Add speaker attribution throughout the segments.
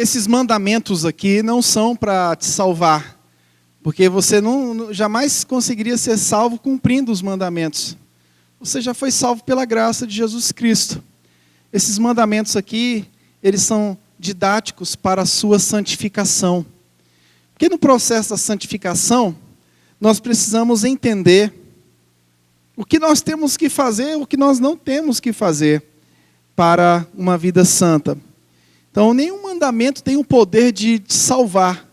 Speaker 1: esses mandamentos aqui não são para te salvar, porque você jamais conseguiria ser salvo cumprindo os mandamentos. Você já foi salvo pela graça de Jesus Cristo. Esses mandamentos aqui, eles são didáticos para a sua santificação. Porque no processo da santificação, nós precisamos entender o que nós temos que fazer, o que nós não temos que fazer para uma vida santa. Então, nenhum mandamento tem o poder de te salvar.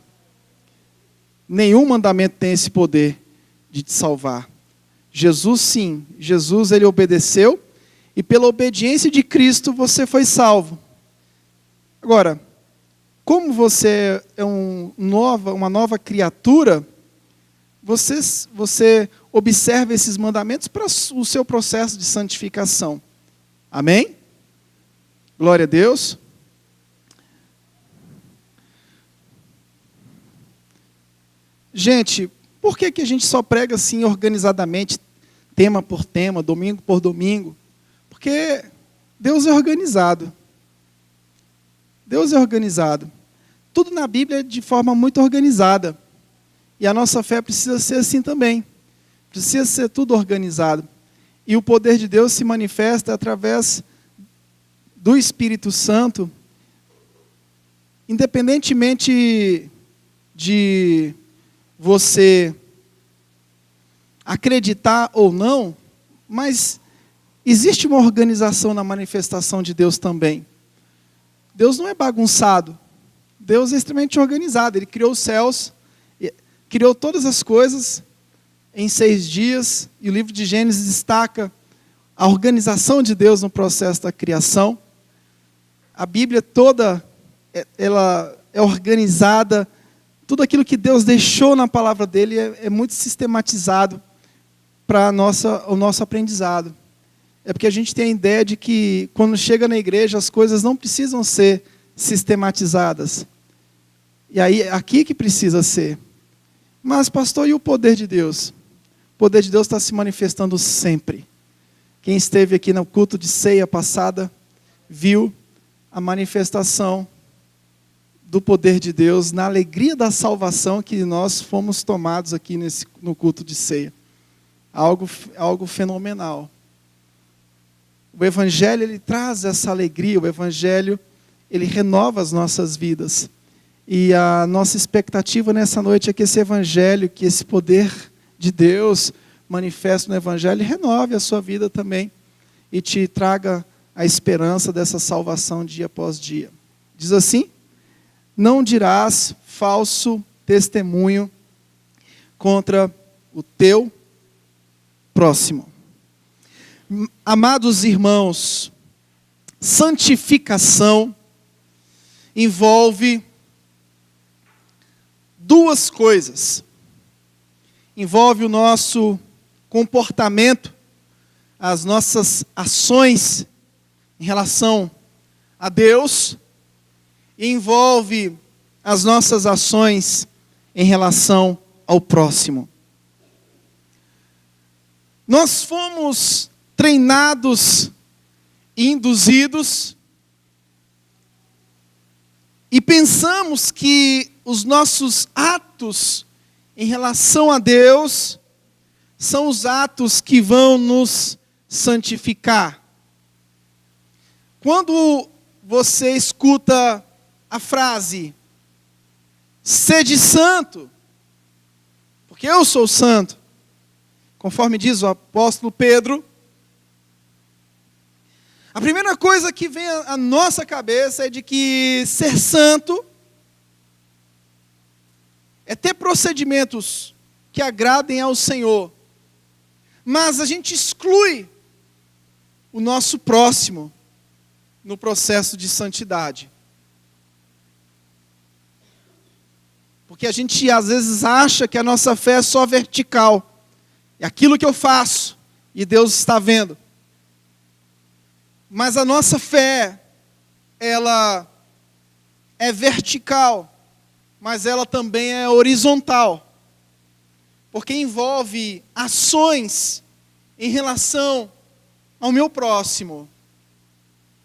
Speaker 1: Nenhum mandamento tem esse poder de te salvar. Jesus, sim. Jesus, ele obedeceu, e pela obediência de Cristo, você foi salvo. Agora, como você é uma nova criatura, você observa esses mandamentos para o seu processo de santificação. Amém? Glória a Deus. Gente, por que a gente só prega assim organizadamente, tema por tema, domingo por domingo? Porque Deus é organizado. Deus é organizado. Tudo na Bíblia é de forma muito organizada. E a nossa fé precisa ser assim também. Precisa ser tudo organizado. E o poder de Deus se manifesta através do Espírito Santo, independentemente de você acreditar ou não, mas existe uma organização na manifestação de Deus também. Deus não é bagunçado. Deus é extremamente organizado. Ele criou os céus, criou todas as coisas em 6 dias, e o livro de Gênesis destaca a organização de Deus no processo da criação. A Bíblia toda, ela é organizada. Tudo aquilo que Deus deixou na palavra dele é muito sistematizado para o nosso aprendizado. É porque a gente tem a ideia de que quando chega na igreja as coisas não precisam ser sistematizadas. E aí, aqui que precisa ser. Mas, pastor, e o poder de Deus? O poder de Deus está se manifestando sempre. Quem esteve aqui no culto de ceia passada, viu a manifestação do poder de Deus, na alegria da salvação que nós fomos tomados aqui no culto de ceia. Algo fenomenal. O Evangelho, ele traz essa alegria, o Evangelho, ele renova as nossas vidas. E a nossa expectativa nessa noite é que esse Evangelho, que esse poder de Deus manifesto no Evangelho, renove a sua vida também e te traga a esperança dessa salvação dia após dia. Diz assim: não dirás falso testemunho contra o teu próximo. Amados irmãos, santificação envolve 2 coisas. Envolve o nosso comportamento, as nossas ações em relação a Deus, e envolve as nossas ações em relação ao próximo. Nós fomos treinados e induzidos e pensamos que os nossos atos em relação a Deus são os atos que vão nos santificar. Quando você escuta a frase, sede santo, porque eu sou santo, conforme diz o apóstolo Pedro, a primeira coisa que vem à nossa cabeça é de que ser santo é ter procedimentos que agradem ao Senhor. Mas a gente exclui o nosso próximo no processo de santidade. Porque a gente às vezes acha que a nossa fé é só vertical. É aquilo que eu faço e Deus está vendo. Mas a nossa fé, ela é vertical, mas ela também é horizontal. Porque envolve ações em relação ao meu próximo.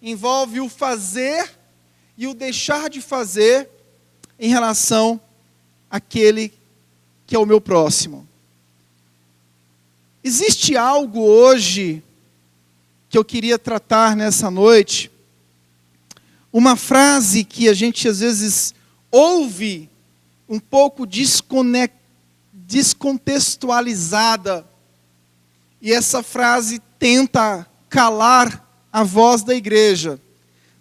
Speaker 1: Envolve o fazer e o deixar de fazer em relação àquele que é o meu próximo. Existe algo hoje que eu queria tratar nessa noite, uma frase que a gente às vezes ouve um pouco descontextualizada, e essa frase tenta calar a voz da igreja.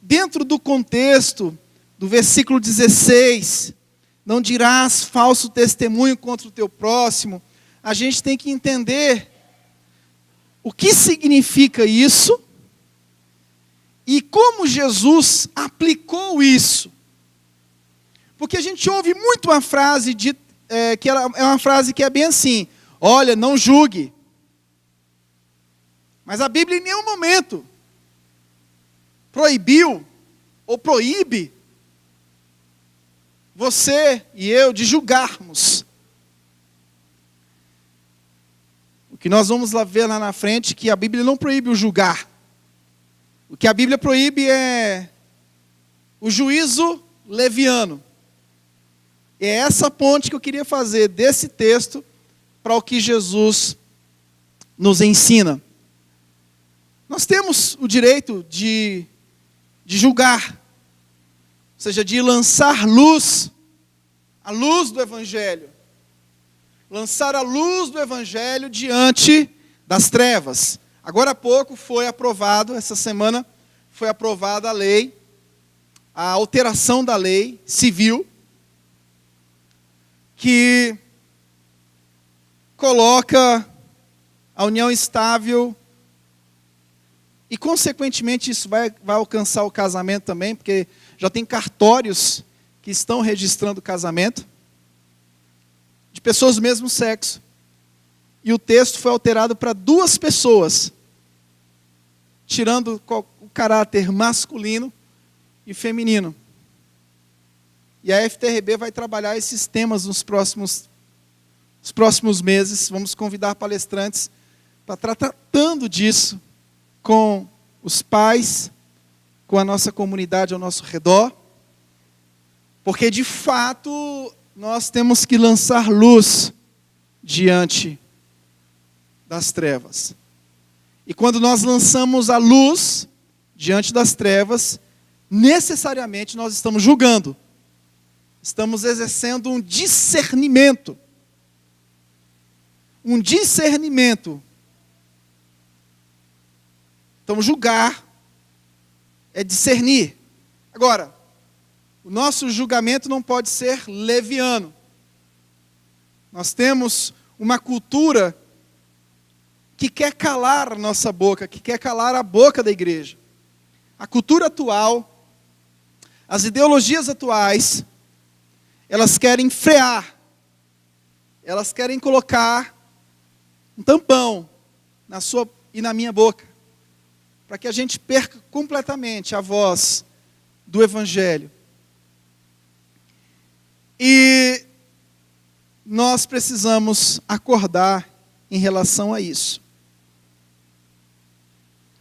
Speaker 1: Dentro do contexto do versículo 16, não dirás falso testemunho contra o teu próximo, a gente tem que entender o que significa isso e como Jesus aplicou isso. Porque a gente ouve muito uma frase, que ela é uma frase que é bem assim: olha, não julgue. Mas a Bíblia em nenhum momento proibiu ou proíbe você e eu de julgarmos. O que nós vamos lá ver lá na frente, que a Bíblia não proíbe o julgar. O que a Bíblia proíbe é o juízo leviano. É essa ponte que eu queria fazer desse texto para o que Jesus nos ensina. Nós temos o direito de julgar, ou seja, de lançar luz, a luz do Evangelho. Lançar a luz do Evangelho diante das trevas. Agora há pouco foi aprovado, essa semana foi aprovada a lei, a alteração da lei civil, que coloca a união estável e, consequentemente, isso vai alcançar o casamento também, porque já tem cartórios que estão registrando o casamento de pessoas do mesmo sexo. E o texto foi alterado para 2 pessoas, tirando o caráter masculino e feminino. E a FTRB vai trabalhar esses temas nos próximos meses. Vamos convidar palestrantes para estar tratando disso com os pais, com a nossa comunidade ao nosso redor. Porque, de fato, nós temos que lançar luz diante das trevas. E quando nós lançamos a luz diante das trevas, necessariamente nós estamos julgando. Estamos exercendo um discernimento. Um discernimento. Então, julgar é discernir. Agora, o nosso julgamento não pode ser leviano. Nós temos uma cultura que quer calar a nossa boca, que quer calar a boca da igreja. A cultura atual, as ideologias atuais, elas querem frear, elas querem colocar um tampão na sua e na minha boca, para que a gente perca completamente a voz do Evangelho. E nós precisamos acordar em relação a isso.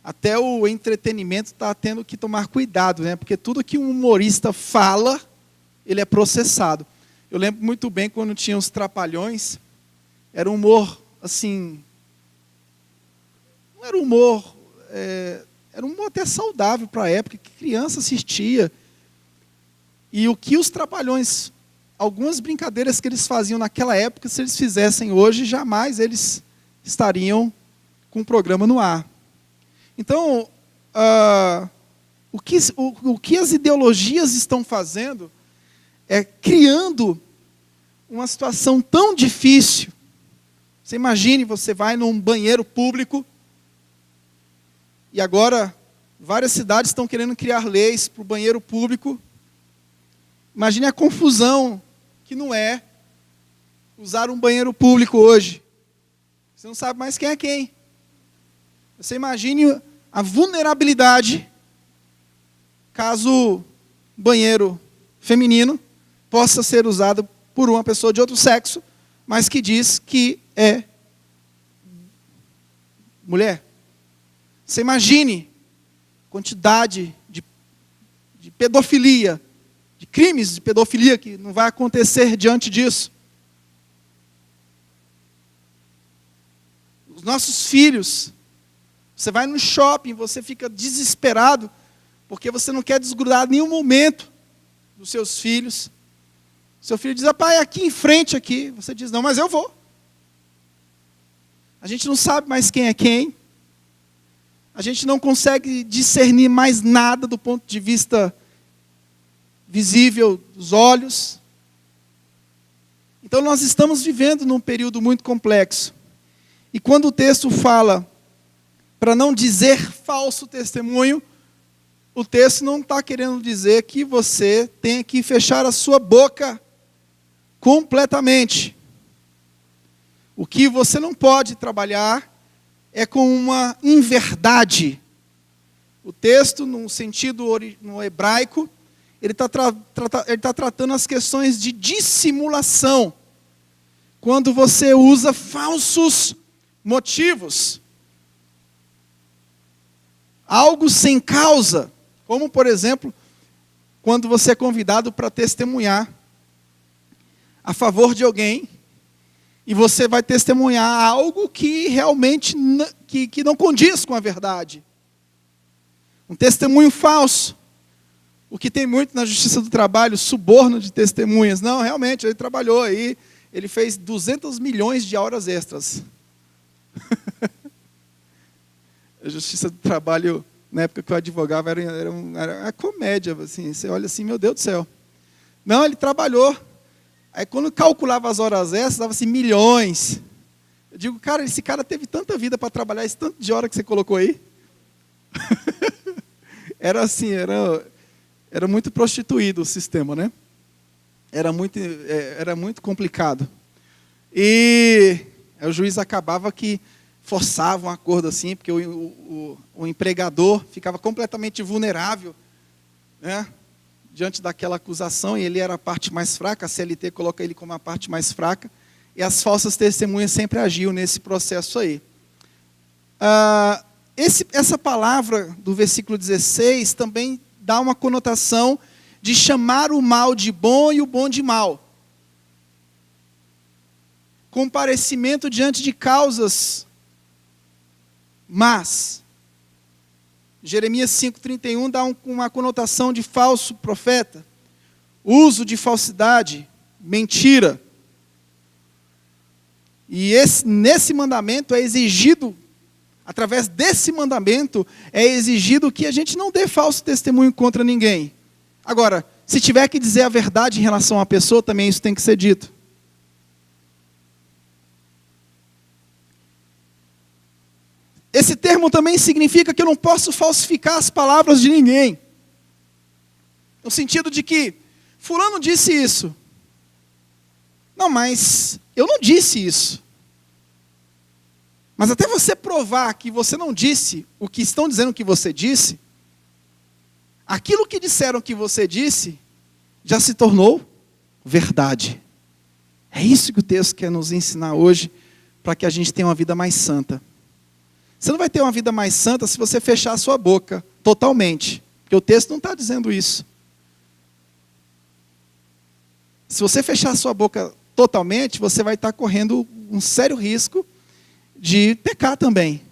Speaker 1: Até o entretenimento está tendo que tomar cuidado, né? Porque tudo que um humorista fala, ele é processado. Eu lembro muito bem quando tinha os Trapalhões, era um humor, assim, não era humor, era um humor até saudável para a época, que criança assistia. E o que os Trapalhões, algumas brincadeiras que eles faziam naquela época, se eles fizessem hoje, jamais eles estariam com o programa no ar. Então, o que as ideologias estão fazendo é criando uma situação tão difícil. Você imagine, você vai num banheiro público, e agora várias cidades estão querendo criar leis para o banheiro público. Imagine a confusão que não é usar um banheiro público hoje. Você não sabe mais quem é quem. Você imagine a vulnerabilidade caso o banheiro feminino possa ser usado por uma pessoa de outro sexo, mas que diz que é mulher. Você imagine a quantidade de pedofilia, de crimes de pedofilia, que não vai acontecer diante disso. Os nossos filhos, você vai no shopping, você fica desesperado, porque você não quer desgrudar nenhum momento dos seus filhos. Seu filho diz, pai, aqui em frente aqui. Você diz, não, mas eu vou. A gente não sabe mais quem é quem. A gente não consegue discernir mais nada do ponto de vista visível dos olhos. Então nós estamos vivendo num período muito complexo. E quando o texto fala para não dizer falso testemunho, o texto não está querendo dizer que você tem que fechar a sua boca completamente. O que você não pode trabalhar é com uma inverdade. O texto, no sentido no hebraico, ele está tratando as questões de dissimulação. Quando você usa falsos motivos. Algo sem causa. Como, por exemplo, quando você é convidado para testemunhar a favor de alguém, e você vai testemunhar algo que realmente que não condiz com a verdade. Um testemunho falso. O que tem muito na Justiça do Trabalho, suborno de testemunhas. Não, realmente, ele trabalhou aí, ele fez 200 milhões de horas extras. A Justiça do Trabalho, na época que eu advogava, era uma comédia. Assim, você olha assim, meu Deus do céu. Não, ele trabalhou. Aí quando calculava as horas extras, dava assim, milhões. Eu digo, cara, esse cara teve tanta vida para trabalhar, esse tanto de hora que você colocou aí. Era assim, era muito prostituído o sistema, né? Era muito complicado. E o juiz acabava que forçava um acordo assim, porque o empregador ficava completamente vulnerável, né? Diante daquela acusação, e ele era a parte mais fraca, a CLT coloca ele como a parte mais fraca, e as falsas testemunhas sempre agiam nesse processo aí. Essa palavra do versículo 16 também dá uma conotação de chamar o mal de bom e o bom de mal. Comparecimento diante de causas más. Jeremias 5,31 dá uma conotação de falso profeta. Uso de falsidade, mentira. E nesse mandamento é exigido, através desse mandamento, é exigido que a gente não dê falso testemunho contra ninguém. Agora, se tiver que dizer a verdade em relação à pessoa, também isso tem que ser dito. Esse termo também significa que eu não posso falsificar as palavras de ninguém. No sentido de que, fulano disse isso. Não, mas eu não disse isso. Mas até você provar que você não disse o que estão dizendo que você disse, aquilo que disseram que você disse, já se tornou verdade. É isso que o texto quer nos ensinar hoje, para que a gente tenha uma vida mais santa. Você não vai ter uma vida mais santa se você fechar a sua boca totalmente. Porque o texto não está dizendo isso. Se você fechar a sua boca totalmente, você vai estar correndo um sério risco de pecar também.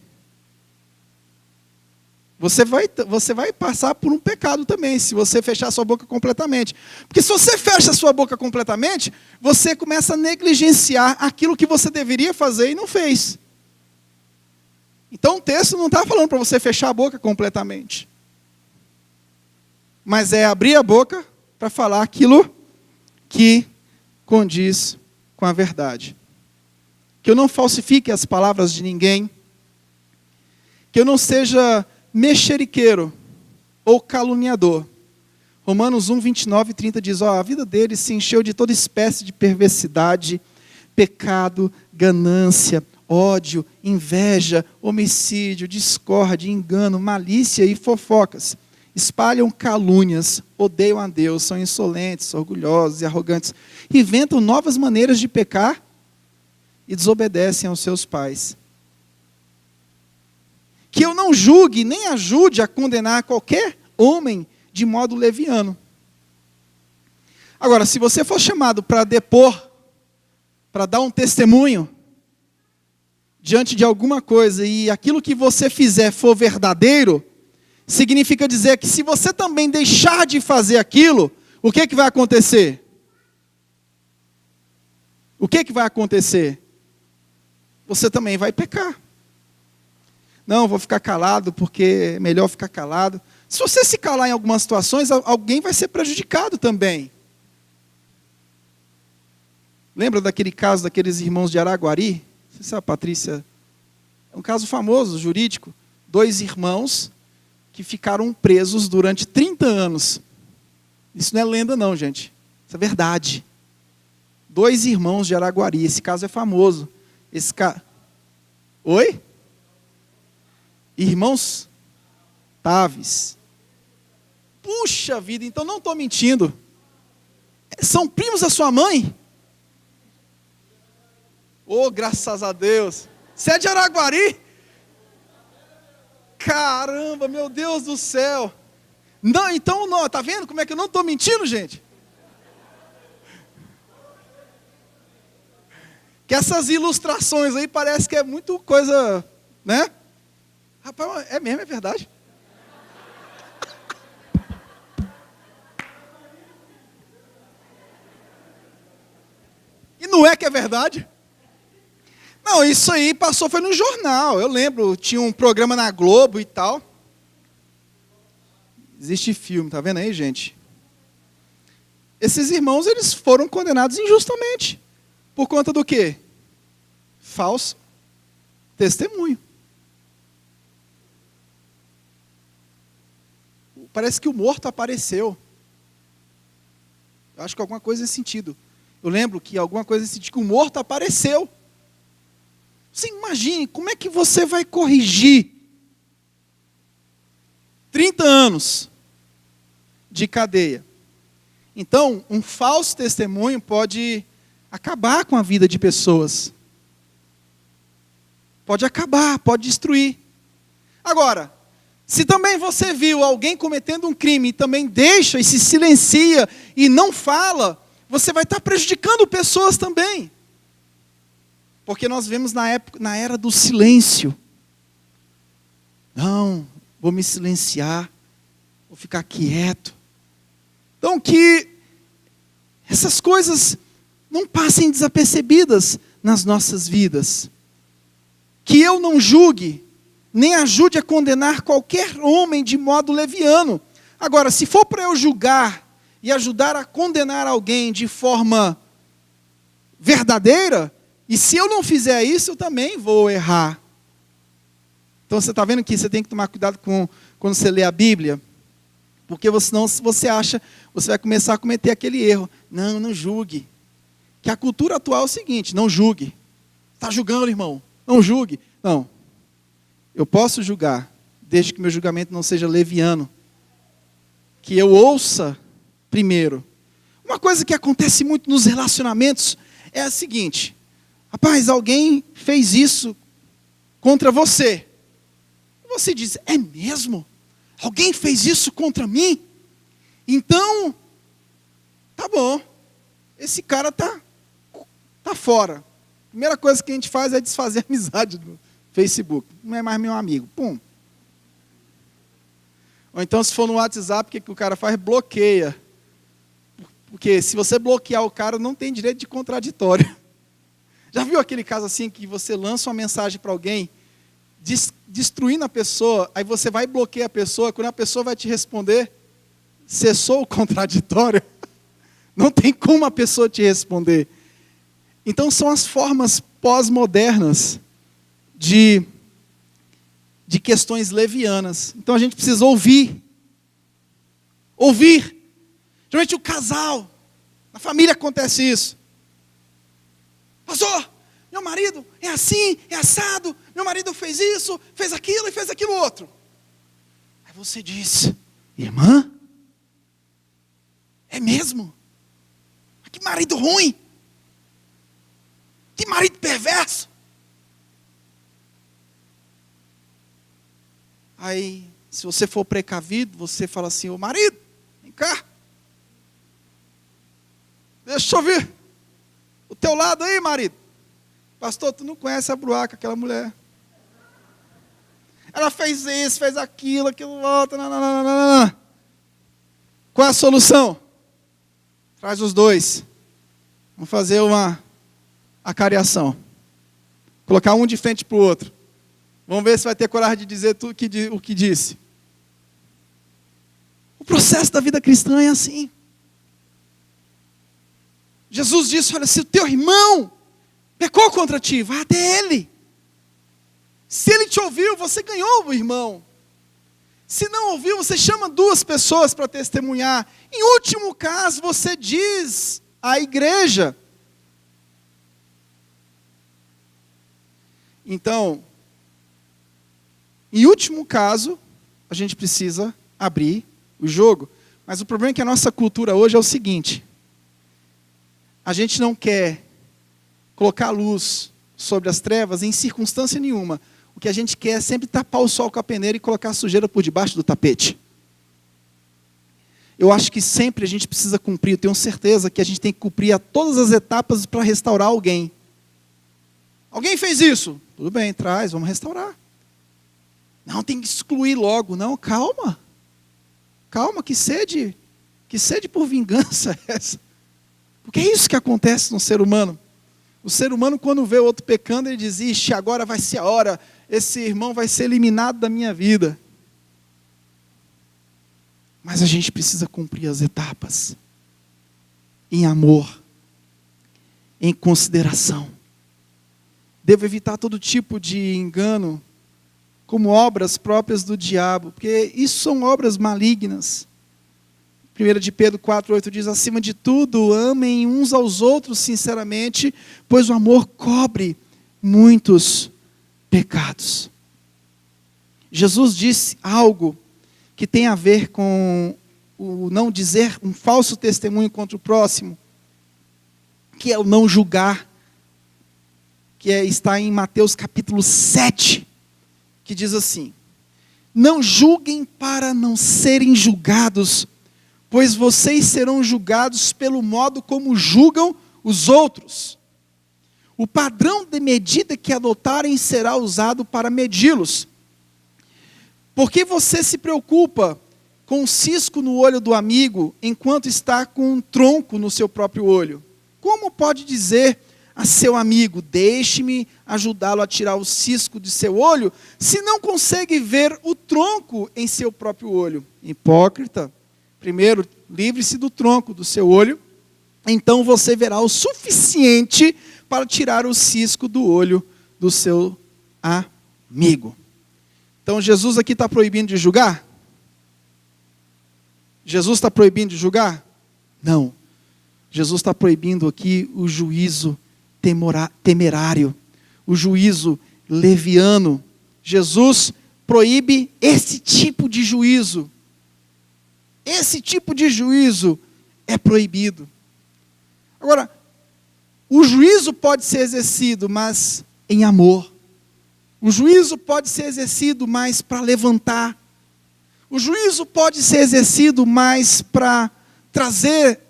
Speaker 1: Você vai passar por um pecado também, se você fechar a sua boca completamente. Porque se você fecha a sua boca completamente, você começa a negligenciar aquilo que você deveria fazer e não fez. Então o texto não está falando para você fechar a boca completamente. Mas é abrir a boca para falar aquilo que condiz com a verdade. Que eu não falsifique as palavras de ninguém. Que eu não seja mexeriqueiro ou caluniador. Romanos 1, 29 e 30 diz, a vida deles se encheu de toda espécie de perversidade, pecado, ganância, ódio, inveja, homicídio, discórdia, engano, malícia e fofocas. Espalham calúnias, odeiam a Deus, são insolentes, orgulhosos e arrogantes. Inventam novas maneiras de pecar e desobedecem aos seus pais. Que eu não julgue, nem ajude a condenar qualquer homem de modo leviano. Agora, se você for chamado para depor, para dar um testemunho diante de alguma coisa e aquilo que você fizer for verdadeiro, significa dizer que se você também deixar de fazer aquilo, o que vai acontecer? O que vai acontecer? Você também vai pecar. Não, vou ficar calado porque é melhor ficar calado. Se você se calar em algumas situações, alguém vai ser prejudicado também. Lembra daquele caso daqueles irmãos de Araguari? Você sabe, Patrícia? É um caso famoso, jurídico. 2 irmãos que ficaram presos durante 30 anos. Isso não é lenda não, gente. Isso é verdade. 2 irmãos de Araguari. Esse caso é famoso. Oi? Irmãos Taves. Puxa vida, então não estou mentindo. São primos da sua mãe? Oh, graças a Deus. Você é de Araguari? Caramba, meu Deus do céu. Não, então não, tá vendo como é que eu não estou mentindo, gente? Que essas ilustrações aí parece que é muito coisa, né? Rapaz, é mesmo, é verdade. E não é que é verdade? Não, isso aí passou, foi no jornal. Eu lembro, tinha um programa na Globo e tal. Existe filme, tá vendo aí, gente? Esses irmãos, eles foram condenados injustamente. Por conta do quê? Falso testemunho. Parece que o morto apareceu. Eu acho que alguma coisa nesse sentido. Eu lembro que alguma coisa nesse sentido, que o morto apareceu. Você imagine, como é que você vai corrigir 30 anos de cadeia? Então, um falso testemunho pode acabar com a vida de pessoas. Pode acabar, pode destruir. Agora, se também você viu alguém cometendo um crime e também deixa e se silencia e não fala, você vai estar prejudicando pessoas também. Porque nós vemos na era do silêncio. Não, vou me silenciar, vou ficar quieto. Então que essas coisas não passem desapercebidas nas nossas vidas. Que eu não julgue, nem ajude a condenar qualquer homem de modo leviano. Agora, se for para eu julgar e ajudar a condenar alguém de forma verdadeira, e se eu não fizer isso, eu também vou errar. Então você está vendo que você tem que tomar cuidado quando você lê a Bíblia, porque senão você acha, você vai começar a cometer aquele erro. Não, não julgue. Que a cultura atual é o seguinte, não julgue. Está julgando, irmão? Não julgue. Não. Eu posso julgar, desde que meu julgamento não seja leviano. Que eu ouça primeiro. Uma coisa que acontece muito nos relacionamentos é a seguinte: rapaz, alguém fez isso contra você. Você diz, é mesmo? Alguém fez isso contra mim? Então, tá bom. Esse cara tá fora. Primeira coisa que a gente faz é desfazer a amizade do Facebook. Não é mais meu amigo. Pum. Ou então, se for no WhatsApp, o que o cara faz? Bloqueia. Porque se você bloquear o cara, não tem direito de contraditório. Já viu aquele caso assim que você lança uma mensagem para alguém, destruindo a pessoa, aí você vai bloquear a pessoa, quando a pessoa vai te responder, cessou o contraditório? Não tem como a pessoa te responder. Então são as formas pós-modernas de questões levianas. Então a gente precisa ouvir. Ouvir. Geralmente o casal, na família acontece isso. Pastor, meu marido é assim, é assado, meu marido fez isso, fez aquilo e fez aquilo outro. Aí você diz, irmã, é mesmo? Que marido ruim, que marido perverso. Aí Se você for precavido, você fala assim: ô marido, vem cá. Deixa eu ver. O teu lado aí, marido. Pastor, tu não conhece a Bruaca, aquela mulher. Ela fez isso, fez aquilo outro. Nananana. Qual é a solução? Traz os dois. Vamos fazer uma acariação. Colocar um de frente para o outro. Vamos ver se vai ter coragem de dizer tudo o que disse. O processo da vida cristã é assim. Jesus disse: olha, se o teu irmão pecou contra ti, vá até ele. Se ele te ouviu, você ganhou o irmão. Se não ouviu, você chama 2 pessoas para testemunhar. Em último caso, você diz à igreja. Então, em último caso, a gente precisa abrir o jogo. Mas o problema é que a nossa cultura hoje é o seguinte: a gente não quer colocar luz sobre as trevas em circunstância nenhuma. O que a gente quer é sempre tapar o sol com a peneira e colocar a sujeira por debaixo do tapete. Eu acho que sempre a gente precisa cumprir, eu tenho certeza que a gente tem que cumprir a todas as etapas para restaurar alguém. Alguém fez isso? Tudo bem, traz, vamos restaurar. Não, tem que excluir logo. Não, calma. Calma, que sede por vingança é essa? Porque é isso que acontece no ser humano. O ser humano, quando vê o outro pecando, ele diz: ixi, agora vai ser a hora, esse irmão vai ser eliminado da minha vida. Mas a gente precisa cumprir as etapas. Em amor. Em consideração. Devo evitar todo tipo de engano, como obras próprias do diabo, porque isso são obras malignas. 1 de Pedro 4,8 diz: acima de tudo, amem uns aos outros sinceramente, pois o amor cobre muitos pecados. Jesus disse algo que tem a ver com o não dizer um falso testemunho contra o próximo, que é o não julgar, que está em Mateus capítulo 7, que diz assim: não julguem para não serem julgados, pois vocês serão julgados pelo modo como julgam os outros. O padrão de medida que adotarem será usado para medi-los. Por que você se preocupa com um cisco no olho do amigo, enquanto está com um tronco no seu próprio olho? Como pode dizer a seu amigo: deixe-me ajudá-lo a tirar o cisco de seu olho, se não consegue ver o tronco em seu próprio olho? Hipócrita. Primeiro, livre-se do tronco do seu olho, então você verá o suficiente para tirar o cisco do olho do seu amigo. Então, Jesus aqui está proibindo de julgar? Jesus está proibindo de julgar? Não. Jesus está proibindo aqui o juízo temerário, o juízo leviano. Jesus proíbe esse tipo de juízo. Esse tipo de juízo é proibido. Agora, o juízo pode ser exercido, mas em amor. O juízo pode ser exercido mais para levantar. O juízo pode ser exercido mais para trazer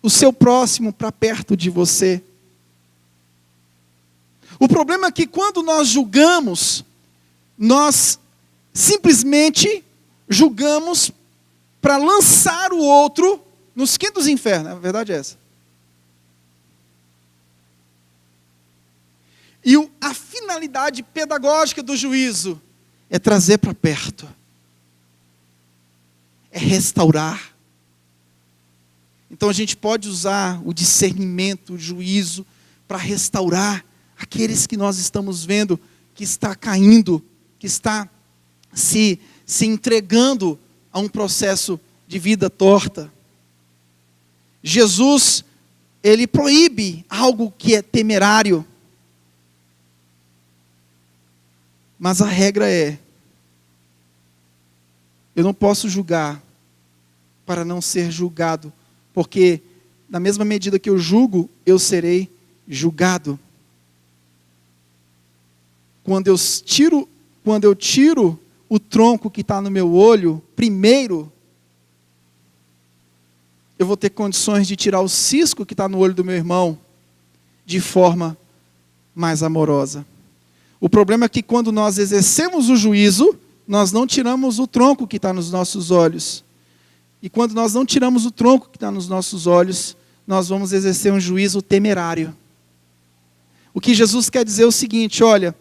Speaker 1: o seu próximo para perto de você. O problema é que quando nós julgamos, nós simplesmente julgamos para lançar o outro nos quintos infernos. A verdade é essa. E a finalidade pedagógica do juízo é trazer para perto. É restaurar. Então a gente pode usar o discernimento, o juízo, para restaurar aqueles que nós estamos vendo que está caindo, que está se entregando a um processo de vida torta. Jesus, ele proíbe algo que é temerário. Mas a regra é: eu não posso julgar para não ser julgado, porque na mesma medida que eu julgo, eu serei julgado. Quando eu tiro o tronco que está no meu olho, primeiro eu vou ter condições de tirar o cisco que está no olho do meu irmão de forma mais amorosa. O problema é que quando nós exercemos o juízo, nós não tiramos o tronco que está nos nossos olhos. E quando nós não tiramos o tronco que está nos nossos olhos, nós vamos exercer um juízo temerário. O que Jesus quer dizer é o seguinte, olha,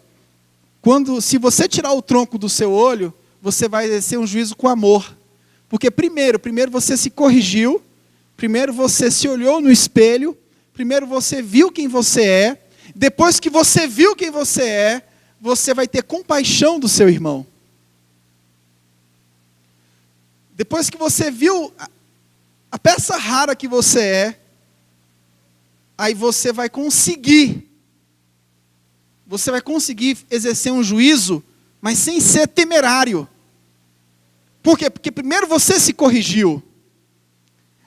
Speaker 1: se você tirar o tronco do seu olho, você vai exercer um juízo com amor. Porque primeiro você se corrigiu, primeiro você se olhou no espelho, primeiro você viu quem você é, depois que você viu quem você é, você vai ter compaixão do seu irmão. Depois que você viu a peça rara que você é, aí você vai conseguir exercer um juízo, mas sem ser temerário. Por quê? Porque primeiro você se corrigiu.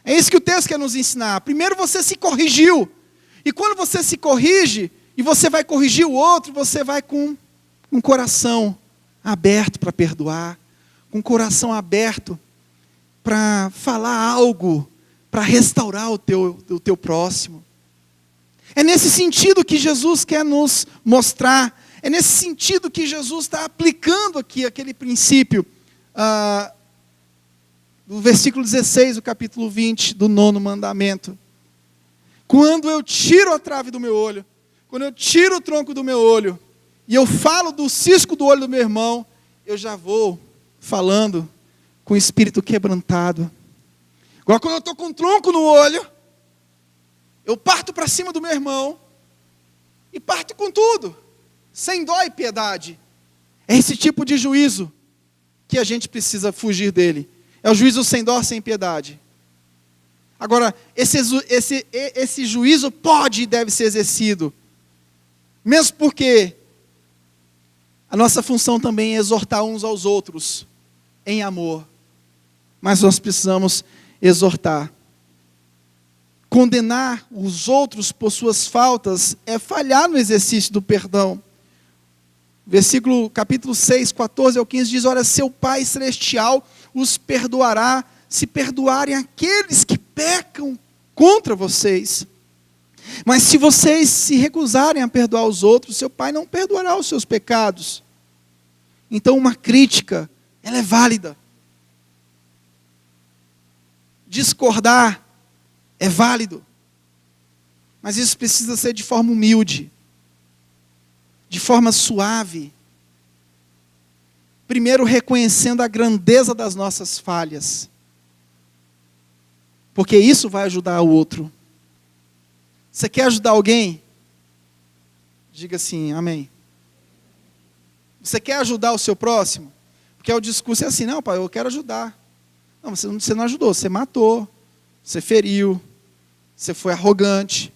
Speaker 1: É isso que o texto quer nos ensinar. Primeiro você se corrigiu. E quando você se corrige, e você vai corrigir o outro, você vai com um coração aberto para perdoar, com um coração aberto para falar algo, para restaurar o teu próximo. É nesse sentido que Jesus quer nos mostrar, é nesse sentido que Jesus está aplicando aqui aquele princípio, do versículo 16, do capítulo 20, do 9º mandamento. Quando eu tiro a trave do meu olho, quando eu tiro o tronco do meu olho, e eu falo do cisco do olho do meu irmão, eu já vou falando com o espírito quebrantado. Agora quando eu estou com um tronco no olho, eu parto para cima do meu irmão, e parto com tudo, sem dó e piedade. É esse tipo de juízo que a gente precisa fugir dele. É o juízo sem dó, sem piedade. Agora, esse juízo pode e deve ser exercido, mesmo porque a nossa função também é exortar uns aos outros em amor. Mas nós precisamos exortar. Condenar os outros por suas faltas é falhar no exercício do perdão. Capítulo 6, 14 ao 15 diz, olha, seu Pai Celestial os perdoará se perdoarem aqueles que pecam contra vocês. Mas se vocês se recusarem a perdoar os outros, seu Pai não perdoará os seus pecados. Então uma crítica, ela é válida. Discordar é válido. Mas isso precisa ser de forma humilde, de forma suave. Primeiro reconhecendo a grandeza das nossas falhas. Porque isso vai ajudar o outro. Você quer ajudar alguém? Diga assim, amém. Você quer ajudar o seu próximo? Porque o discurso é assim, não, pai, eu quero ajudar. Não, você não ajudou, você matou, você feriu, você foi arrogante.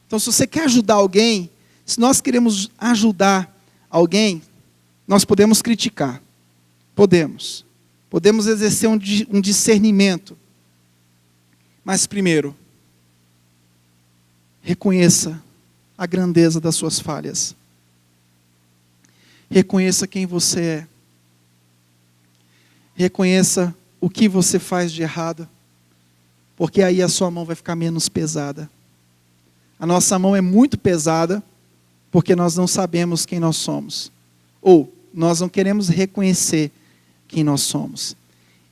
Speaker 1: Então, se você quer ajudar alguém, se nós queremos ajudar alguém, nós podemos criticar. Podemos. Podemos exercer um discernimento. Mas primeiro, reconheça a grandeza das suas falhas. Reconheça quem você é. Reconheça o que você faz de errado. Porque aí a sua mão vai ficar menos pesada. A nossa mão é muito pesada porque nós não sabemos quem nós somos. Ou nós não queremos reconhecer quem nós somos.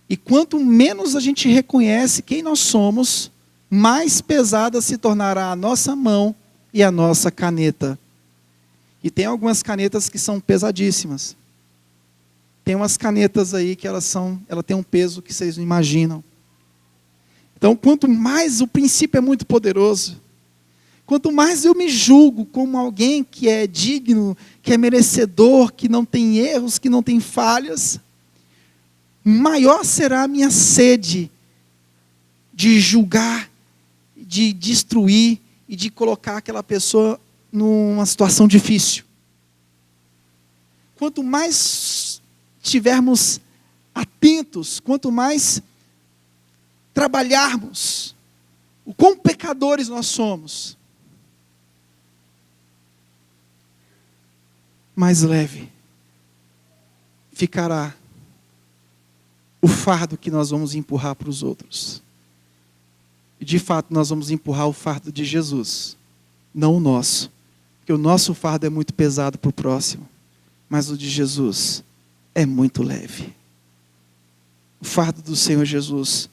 Speaker 1: E quanto menos a gente reconhece quem nós somos, mais pesada se tornará a nossa mão e a nossa caneta. E tem algumas canetas que são pesadíssimas. Tem umas canetas aí que ela tem um peso que vocês não imaginam. Então, quanto mais, o princípio é muito poderoso. Quanto mais eu me julgo como alguém que é digno, que é merecedor, que não tem erros, que não tem falhas, maior será a minha sede de julgar, de destruir e de colocar aquela pessoa numa situação difícil. Quanto mais estivermos atentos, quanto mais trabalharmos o quão pecadores nós somos, mais leve ficará o fardo que nós vamos empurrar para os outros. E de fato nós vamos empurrar o fardo de Jesus, não o nosso. Porque o nosso fardo é muito pesado para o próximo, mas o de Jesus é muito leve. O fardo do Senhor Jesus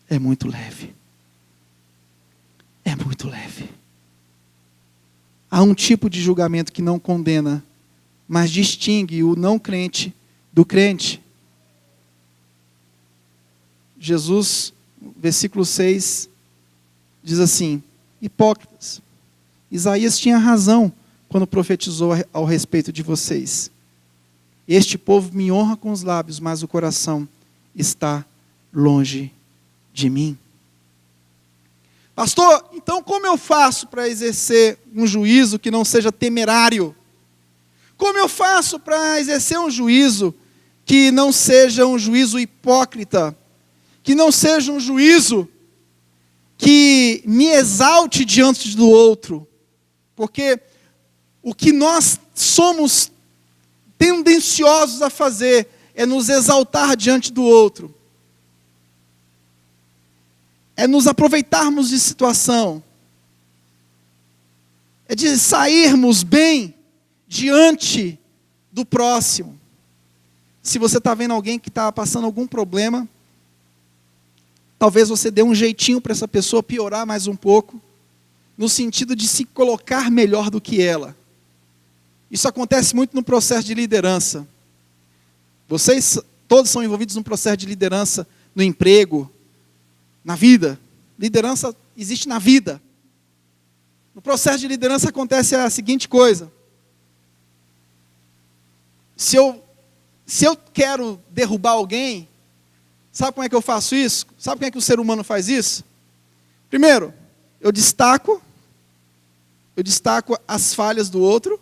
Speaker 1: é muito leve. É muito leve. Há um tipo de julgamento que não condena, mas distingue o não crente do crente. Jesus, versículo 6, diz assim: hipócritas, Isaías tinha razão quando profetizou ao respeito de vocês. Este povo me honra com os lábios, mas o coração está longe de mim. Pastor, então como eu faço para exercer um juízo que não seja temerário? Como eu faço para exercer um juízo que não seja um juízo hipócrita? Que não seja um juízo que me exalte diante do outro? Porque o que nós somos tendenciosos a fazer é nos exaltar diante do outro. É nos aproveitarmos de situação. É de sairmos bem diante do próximo. Se você está vendo alguém que está passando algum problema, talvez você dê um jeitinho para essa pessoa piorar mais um pouco, no sentido de se colocar melhor do que ela. Isso acontece muito no processo de liderança. Vocês todos são envolvidos num processo de liderança no emprego, na vida. Liderança existe na vida. No processo de liderança acontece a seguinte coisa. Se eu quero derrubar alguém, sabe como é que eu faço isso? Sabe como é que o ser humano faz isso? Primeiro, eu destaco as falhas do outro.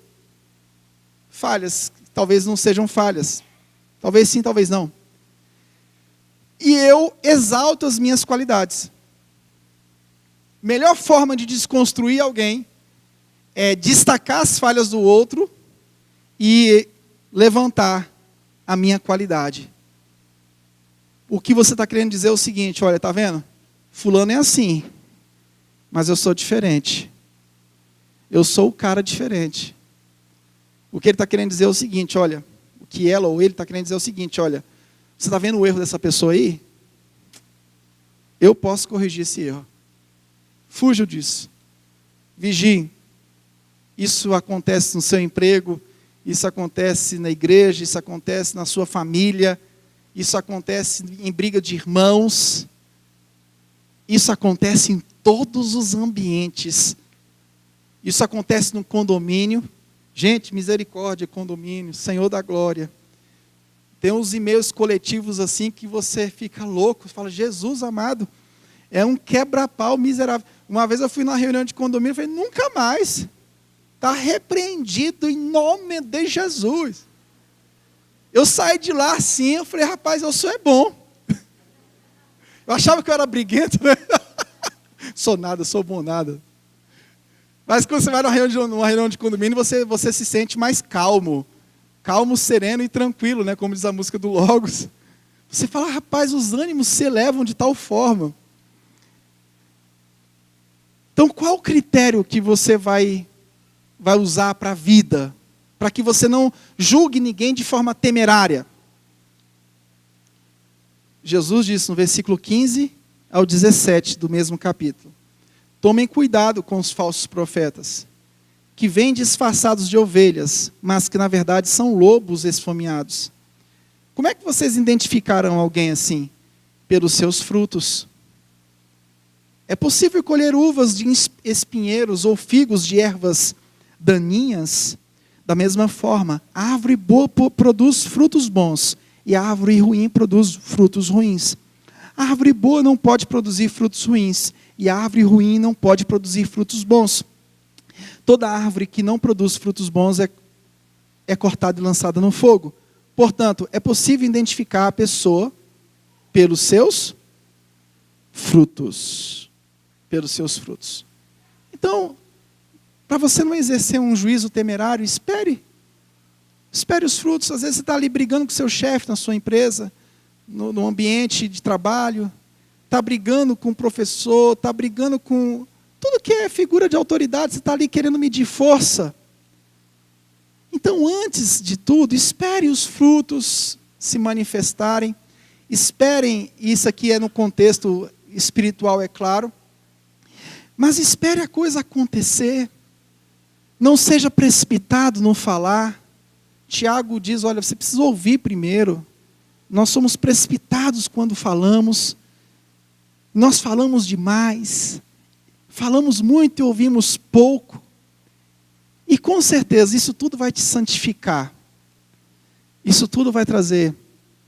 Speaker 1: Falhas, talvez não sejam falhas. Talvez sim, talvez não. E eu exalto as minhas qualidades. Melhor forma de desconstruir alguém é destacar as falhas do outro e levantar a minha qualidade. O que você está querendo dizer é o seguinte: olha, está vendo? Fulano é assim, mas eu sou diferente. Eu sou o cara diferente. O que ele está querendo dizer é o seguinte: olha, o que ela ou ele está querendo dizer é o seguinte: olha, você está vendo o erro dessa pessoa aí? Eu posso corrigir esse erro. Fuja disso. Vigie. Isso acontece no seu emprego, isso acontece na igreja, isso acontece na sua família, isso acontece em briga de irmãos, isso acontece em todos os ambientes. Isso acontece no condomínio. Gente, misericórdia, condomínio, Senhor da glória. Tem uns e-mails coletivos assim que você fica louco, fala: Jesus amado, é um quebra-pau miserável. Uma vez eu fui na reunião de condomínio e falei: nunca mais. Está repreendido em nome de Jesus. Eu saí de lá assim, eu falei: rapaz, o senhor é bom. Eu achava que eu era briguento, né? Sou nada, sou bom nada. Mas quando você vai numa reunião de condomínio, você se sente mais calmo. Calmo, sereno e tranquilo, né? Como diz a música do Logos. Você fala: rapaz, os ânimos se elevam de tal forma. Então, qual o critério que você vai usar para a vida? Para que você não julgue ninguém de forma temerária. Jesus disse no versículo 15 ao 17 do mesmo capítulo: tomem cuidado com os falsos profetas, que vêm disfarçados de ovelhas, mas que na verdade são lobos esfomeados. Como é que vocês identificarão alguém assim? Pelos seus frutos. É possível colher uvas de espinheiros ou figos de ervas daninhas? Da mesma forma, a árvore boa produz frutos bons e a árvore ruim produz frutos ruins. A árvore boa não pode produzir frutos ruins e a árvore ruim não pode produzir frutos bons. Toda árvore que não produz frutos bons é cortada e lançada no fogo. Portanto, é possível identificar a pessoa pelos seus frutos. Pelos seus frutos. Então, para você não exercer um juízo temerário, espere Espere os frutos. Às vezes você está ali brigando com o seu chefe na sua empresa, no ambiente de trabalho, está brigando com o professor, está brigando com tudo que é figura de autoridade, você está ali querendo medir força. Então, antes de tudo, espere os frutos se manifestarem. Esperem, isso aqui é no contexto espiritual, é claro. Mas espere a coisa acontecer. Não seja precipitado no falar. Tiago diz, olha, você precisa ouvir primeiro. Nós somos precipitados quando falamos. Nós falamos demais. Falamos muito e ouvimos pouco. E com certeza isso tudo vai te santificar. Isso tudo vai trazer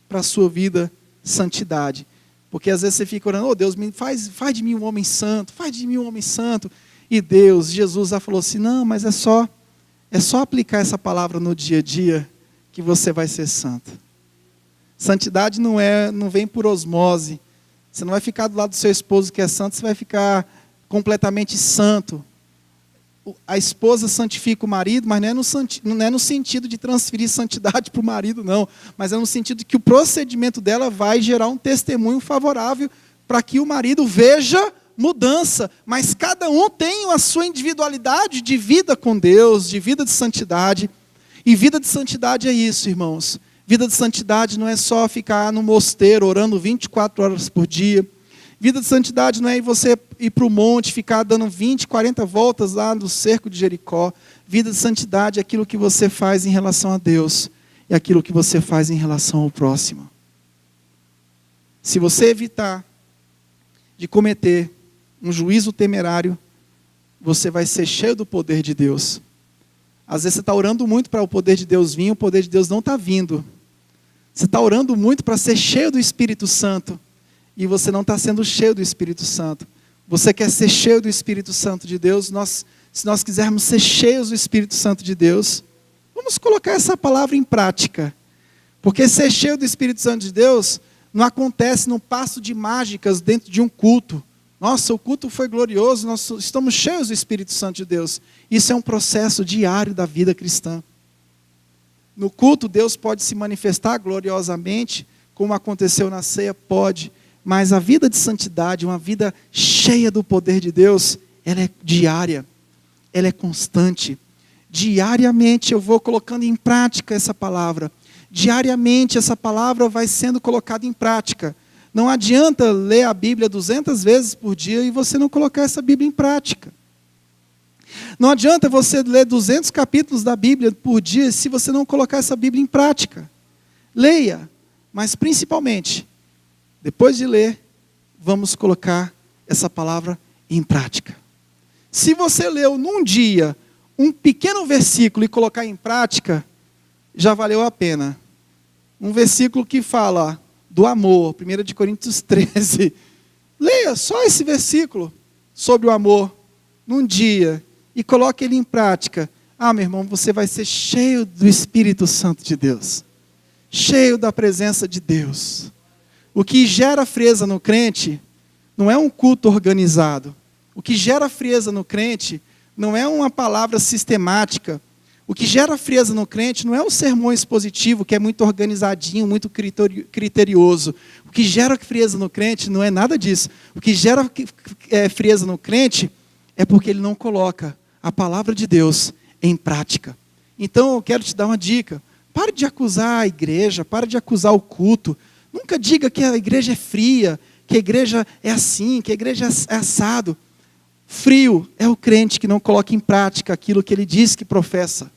Speaker 1: para a sua vida santidade. Porque às vezes você fica orando, oh Deus, faz de mim um homem santo, faz de mim um homem santo. E Jesus já falou assim, não, mas é só aplicar essa palavra no dia a dia que você vai ser santo. Santidade não vem por osmose. Você não vai ficar do lado do seu esposo que é santo, você vai ficar completamente santo. A esposa santifica o marido, mas não é no sentido de transferir santidade para o marido, não. Mas é no sentido de que o procedimento dela vai gerar um testemunho favorável para que o marido veja mudança. Mas cada um tem a sua individualidade de vida com Deus, de vida de santidade. E vida de santidade é isso, irmãos. Vida de santidade não é só ficar no mosteiro orando 24 horas por dia. Vida de santidade não é você ir para o monte, ficar dando 20, 40 voltas lá no cerco de Jericó. Vida de santidade é aquilo que você faz em relação a Deus e aquilo que você faz em relação ao próximo. Se você evitar de cometer um juízo temerário, você vai ser cheio do poder de Deus. Às vezes você está orando muito para o poder de Deus vir, o poder de Deus não está vindo. Você está orando muito para ser cheio do Espírito Santo. E você não está sendo cheio do Espírito Santo. Você quer ser cheio do Espírito Santo de Deus? Se nós quisermos ser cheios do Espírito Santo de Deus, vamos colocar essa palavra em prática. Porque ser cheio do Espírito Santo de Deus não acontece num passo de mágicas dentro de um culto. Nossa, o culto foi glorioso, nós estamos cheios do Espírito Santo de Deus. Isso é um processo diário da vida cristã. No culto, Deus pode se manifestar gloriosamente, como aconteceu na ceia, pode. Mas a vida de santidade, uma vida cheia do poder de Deus, ela é diária, ela é constante. Diariamente eu vou colocando em prática essa palavra. Diariamente essa palavra vai sendo colocada em prática. Não adianta ler a Bíblia 200 vezes por dia e você não colocar essa Bíblia em prática. Não adianta você ler 200 capítulos da Bíblia por dia se você não colocar essa Bíblia em prática. Leia, mas principalmente, depois de ler, vamos colocar essa palavra em prática. Se você leu num dia um pequeno versículo e colocar em prática, já valeu a pena. Um versículo que fala do amor, 1 Coríntios 13. Leia só esse versículo sobre o amor num dia e coloque ele em prática. Ah, meu irmão, você vai ser cheio do Espírito Santo de Deus. Cheio da presença de Deus. O que gera frieza no crente não é um culto organizado. O que gera frieza no crente não é uma palavra sistemática. O que gera frieza no crente não é um sermão expositivo, que é muito organizadinho, muito criterioso. O que gera frieza no crente não é nada disso. O que gera frieza no crente é porque ele não coloca a palavra de Deus em prática. Então eu quero te dar uma dica. Pare de acusar a igreja, pare de acusar o culto. Nunca diga que a igreja é fria, que a igreja é assim, que a igreja é assado. Frio é o crente que não coloca em prática aquilo que ele diz que professa.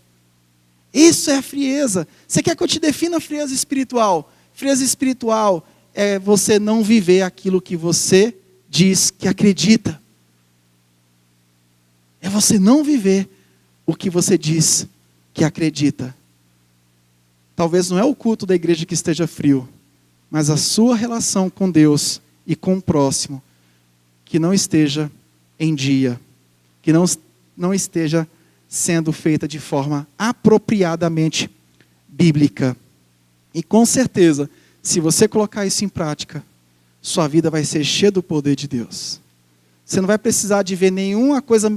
Speaker 1: Isso é a frieza. Você quer que eu te defina a frieza espiritual? Frieza espiritual é você não viver aquilo que você diz que acredita. É você não viver o que você diz que acredita. Talvez não é o culto da igreja que esteja frio, mas a sua relação com Deus e com o próximo que não esteja em dia, que não esteja sendo feita de forma apropriadamente bíblica. E com certeza, se você colocar isso em prática, sua vida vai ser cheia do poder de Deus. Você não vai precisar de ver nenhuma coisa,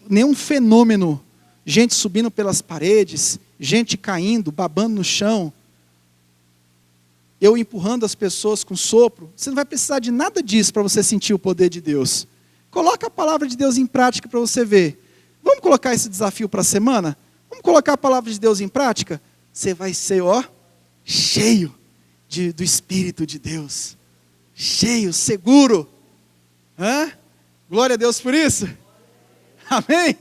Speaker 1: nenhum fenômeno, gente subindo pelas paredes gente caindo, babando no chão, eu empurrando as pessoas com sopro. Você não vai precisar de nada disso para você sentir o poder de Deus. Coloca a palavra de Deus em prática para você ver. Vamos colocar esse desafio para a semana? Vamos colocar a palavra de Deus em prática? Você vai ser, cheio do Espírito de Deus. Cheio, seguro. Glória a Deus por isso. Amém?